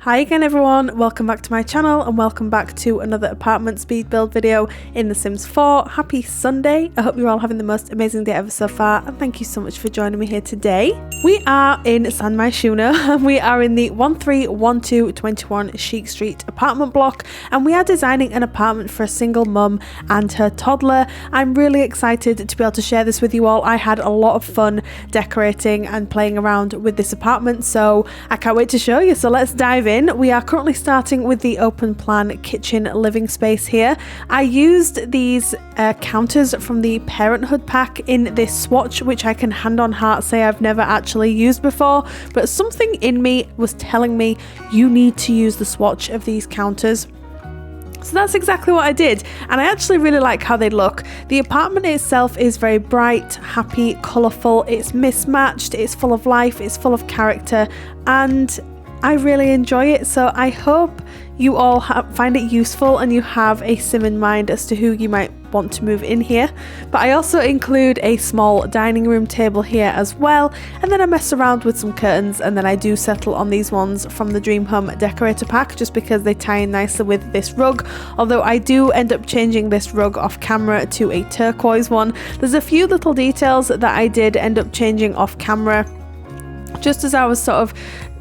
Hi again everyone, welcome back to my channel and welcome back to another apartment speed build video in The Sims 4. Happy Sunday. I hope you're all having the most amazing day ever so far and thank you so much for joining me here today. We are in San Myshuno and we are in the 131221 Chic Street apartment block and we are designing an apartment for a single mum and her toddler. I'm really excited to be able to share this with you all. I had a lot of fun decorating and playing around with this apartment, so I can't wait to show you. So let's dive in. We are currently starting with the open plan kitchen living space here. I used these counters from the Parenthood pack in this swatch, which I can hand on heart say I've never actually used before, but something in me was telling me you need to use the swatch of these counters. So that's exactly what I did, and I actually really like how they look. The apartment itself is very bright, happy, colourful, it's mismatched, it's full of life, it's full of character, and I really enjoy it. So I hope you all find it useful and you have a sim in mind as to who you might want to move in here. But I also include a small dining room table here as well, and then I mess around with some curtains, and then I do settle on these ones from the Dream Home decorator pack just because they tie in nicely with this rug, although I do end up changing this rug off camera to a turquoise one. There's a few little details that I did end up changing off camera just as I was sort of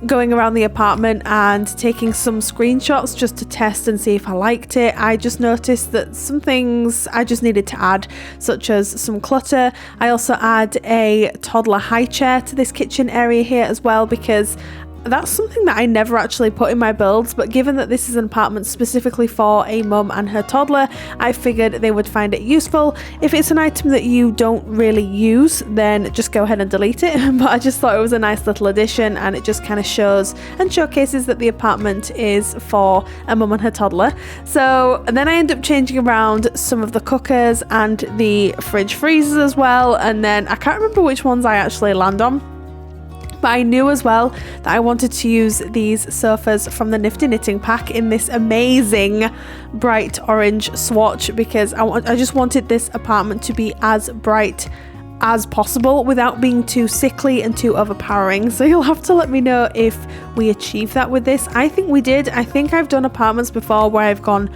going around the apartment and taking some screenshots just to test and see if I liked it. I just noticed that some things I just needed to add, such as some clutter. I also add a toddler high chair to this kitchen area here as well, because that's something that I never actually put in my builds, but given that this is an apartment specifically for a mum and her toddler, I figured they would find it useful. If it's an item that you don't really use, then just go ahead and delete it, but I just thought it was a nice little addition, and it just kind of shows and showcases that the apartment is for a mum and her toddler. So and then I end up changing around some of the cookers and the fridge freezers as well, and then I can't remember which ones I actually land on. But I knew as well that I wanted to use these sofas from the Nifty Knitting pack in this amazing bright orange swatch, because I just wanted this apartment to be as bright as possible without being too sickly and too overpowering. So you'll have to let me know if we achieve that with this. I think we did. I think I've done apartments before where I've gone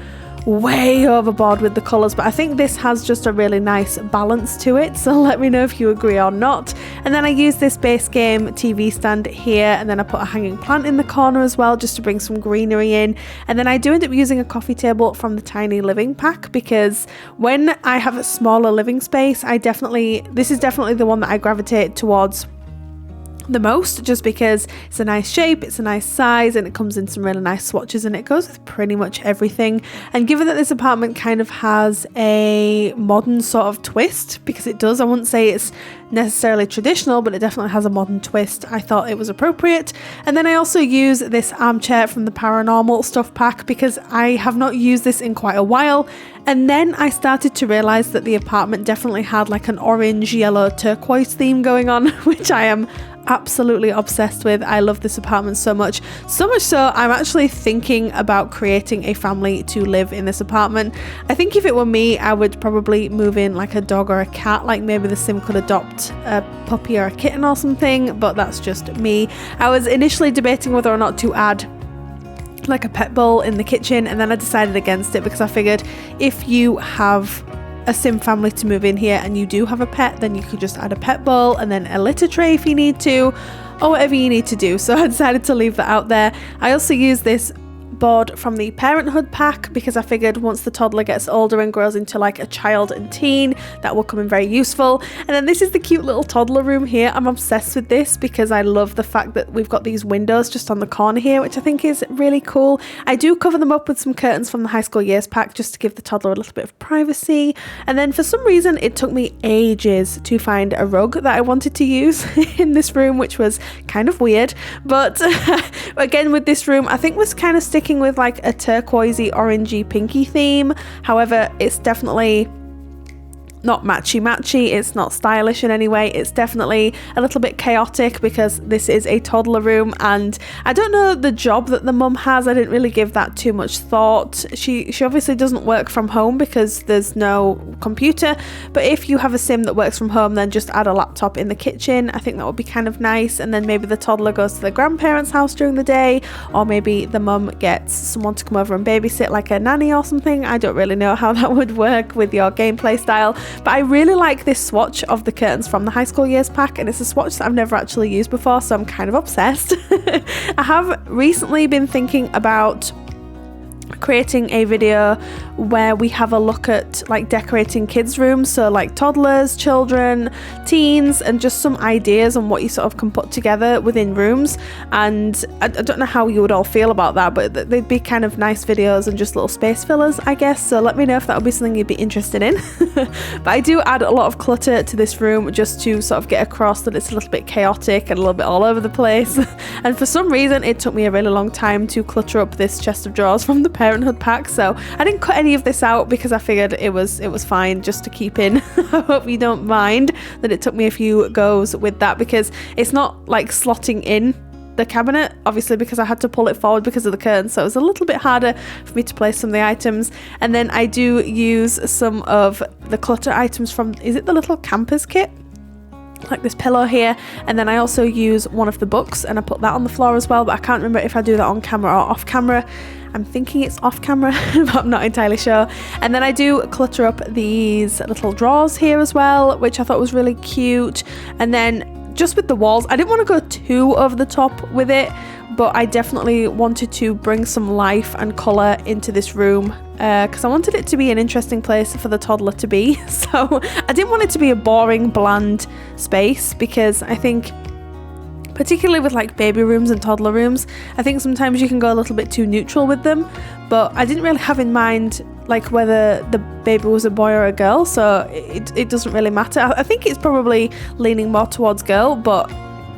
way overboard with the colours, but I think this has just a really nice balance to it, so let me know if you agree or not. And then I use this base game TV stand here, and then I put a hanging plant in the corner as well just to bring some greenery in. And then I do end up using a coffee table from the Tiny Living pack, because when I have a smaller living space, this is definitely the one that I gravitate towards the most, just because it's a nice shape, it's a nice size, and it comes in some really nice swatches, and it goes with pretty much everything. And given that this apartment kind of has a modern sort of twist, because it does, I wouldn't say it's necessarily traditional, but it definitely has a modern twist, I thought it was appropriate. And then I also use this armchair from the Paranormal Stuff pack, because I have not used this in quite a while, and then I started to realise that the apartment definitely had like an orange, yellow, turquoise theme going on, which I am absolutely obsessed with. I love this apartment so much so I'm actually thinking about creating a family to live in this apartment. I think if it were me, I would probably move in like a dog or a cat, like maybe the sim could adopt a puppy or a kitten or something, but that's just me. I was initially debating whether or not to add like a pet bowl in the kitchen, and then I decided against it because I figured if you have a sim family to move in here and you do have a pet, then you could just add a pet bowl and then a litter tray if you need to, or whatever you need to do. So I decided to leave that out there. I also use this board from the Parenthood pack because I figured once the toddler gets older and grows into like a child and teen, that will come in very useful. And then this is the cute little toddler room here. I'm obsessed with this because I love the fact that we've got these windows just on the corner here, which I think is really cool. I do cover them up with some curtains from the High School Years pack just to give the toddler a little bit of privacy. And then for some reason it took me ages to find a rug that I wanted to use in this room, which was kind of weird. But again, with this room, I think was kind of sticking with like a turquoisey, orangey, pinky theme. However, it's definitely not matchy, it's not stylish in any way. It's definitely a little bit chaotic because this is a toddler room, and I don't know the job that the mum has. I didn't really give that too much thought. She obviously doesn't work from home because there's no computer, but if you have a sim that works from home, then just add a laptop in the kitchen. I think that would be kind of nice, and then maybe the toddler goes to the grandparents' house during the day, or maybe the mum gets someone to come over and babysit, like a nanny or something. I don't really know how that would work with your gameplay style, but I really like this swatch of the curtains from the high school years pack, and it's a swatch that I've never actually used before, so I'm kind of obsessed. I have recently been thinking about creating a video where we have a look at like decorating kids' rooms, so like toddlers, children, teens, and just some ideas on what you sort of can put together within rooms. And I don't know how you would all feel about that, but they'd be kind of nice videos and just little space fillers, I guess. So let me know if that would be something you'd be interested in. But I do add a lot of clutter to this room just to sort of get across that it's a little bit chaotic and a little bit all over the place. And for some reason it took me a really long time to clutter up this chest of drawers from the Parenthood pack, so I didn't cut any of this out because I figured it was fine just to keep in. I hope you don't mind that it took me a few goes with that, because it's not like slotting in the cabinet, obviously, because I had to pull it forward because of the curtains, so it was a little bit harder for me to place some of the items. And then I do use some of the clutter items from, is it the little campers kit? Like this pillow here, and then I also use one of the books and I put that on the floor as well, but I can't remember if I do that on camera or off camera. I'm thinking it's off camera, but I'm not entirely sure. And then I do clutter up these little drawers here as well, which I thought was really cute. And then just with the walls, I didn't want to go too over the top with it, but I definitely wanted to bring some life and colour into this room, because I wanted it to be an interesting place for the toddler to be. So I didn't want it to be a boring, bland space, because I think, particularly with like baby rooms and toddler rooms, I think sometimes you can go a little bit too neutral with them, but I didn't really have in mind like whether the baby was a boy or a girl, so it doesn't really matter. I think it's probably leaning more towards girl, but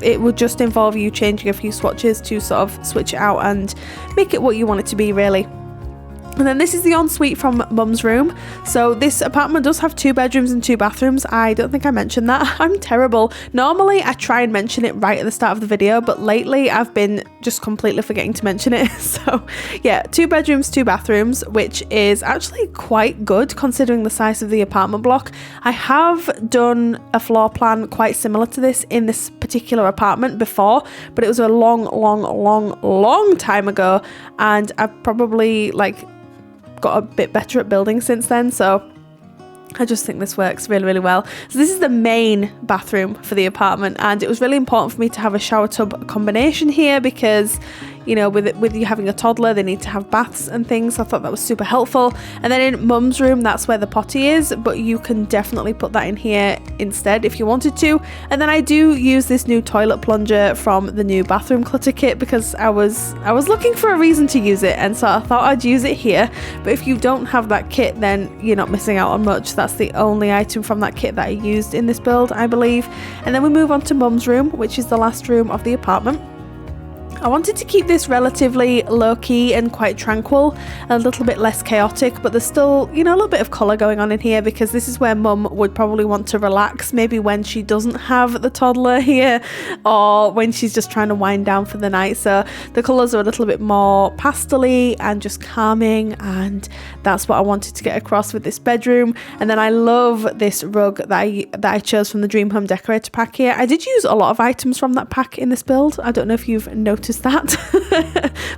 it would just involve you changing a few swatches to sort of switch it out and make it what you want it to be, really. And then this is the ensuite from Mum's room. So this apartment does have 2 bedrooms and 2 bathrooms. I don't think I mentioned that. I'm terrible. Normally I try and mention it right at the start of the video, but lately I've been just completely forgetting to mention it. So yeah, 2 bedrooms, 2 bathrooms, which is actually quite good considering the size of the apartment block. I have done a floor plan quite similar to this in this particular apartment before, but it was a long time ago, and I've probably like got a bit better at building since then, so I just think this works really well. So this is the main bathroom for the apartment, and it was really important for me to have a shower tub combination here because, you know, with you having a toddler, they need to have baths and things. So I thought that was super helpful. And then in Mum's room, that's where the potty is, but you can definitely put that in here instead if you wanted to. And then I do use this new toilet plunger from the new bathroom clutter kit because I was looking for a reason to use it, and so I thought I'd use it here. But if you don't have that kit, then you're not missing out on much. That's the only item from that kit that I used in this build, I believe. And then we move on to Mum's room, which is the last room of the apartment. I wanted to keep this relatively low-key and quite tranquil, a little bit less chaotic, but there's still, you know, a little bit of colour going on in here because this is where Mum would probably want to relax, maybe when she doesn't have the toddler here or when she's just trying to wind down for the night. So the colours are a little bit more pastel-y and just calming, and that's what I wanted to get across with this bedroom. And then I love this rug that I chose from the Dream Home Decorator pack here. I did use a lot of items from that pack in this build. I don't know if you've noticed that.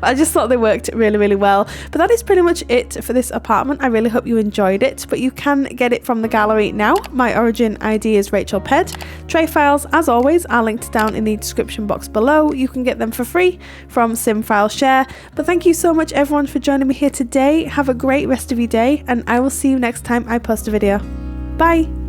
I just thought they worked really well. But that is pretty much it for this apartment. I really hope you enjoyed it, but you can get it from the gallery now. My origin ID is RachelPedd. Tray files, as always, are linked down in the description box below. You can get them for free from SimFileShare. But thank you so much everyone for joining me here today. Have a great rest of your day, and I will see you next time I post a video. Bye!